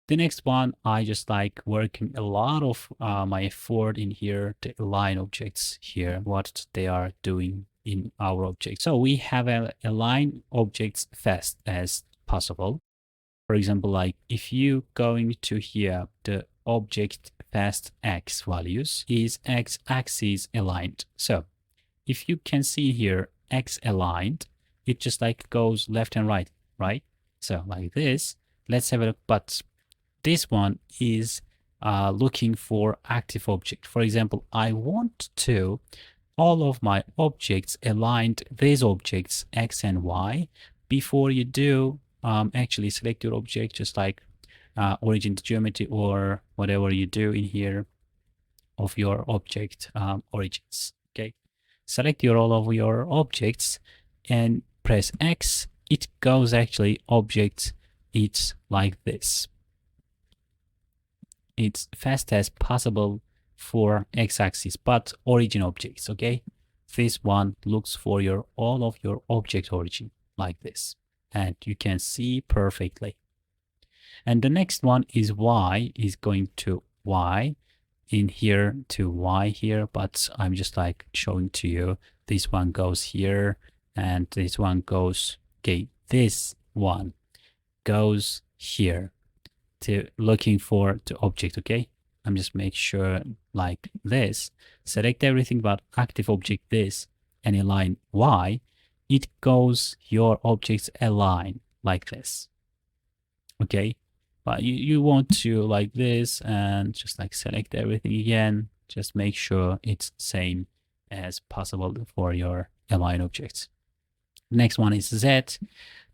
The next one, I just like working a lot of my effort in here to align objects here, what they are doing in our object. So we have a align objects fast as possible. For example, like if you going to here, the object fast x values is x axis aligned. So if you can see here, x aligned, it just like goes left and right, right? So like this, let's have a look. But this one is looking for active object. For example, I want to all of my objects aligned these objects x and y. Before you do actually select your object, just like origin to geometry or whatever you do in here of your object origins. Okay, select all of your objects and press X. It goes actually objects. It's like this. It's fast as possible for x-axis, but origin objects. Okay, this one looks for your all of your object origin like this, and you can see perfectly. And the next one is y, is going to y in here to y here, but I'm just like showing to you this one goes here and this one goes, okay, this one goes here to looking for the object. Okay, I'm just make sure like this, select everything but active object this and align y, it goes your objects align like this. Okay, but you want to like this and just like select everything again, just make sure it's same as possible for your align objects. Next one is Z,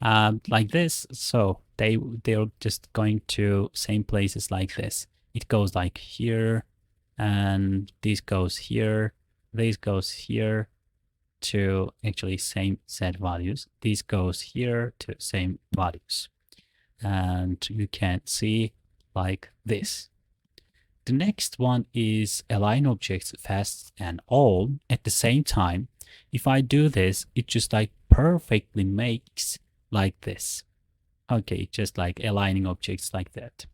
like this. So they're just going to same places like this. It goes like here, and this goes here, this goes here to actually same Z values. This goes here to same values. And you can see like this. The next one is align objects fast and all at the same time. If I do this, it just like perfectly makes like this. Okay, just like aligning objects like that.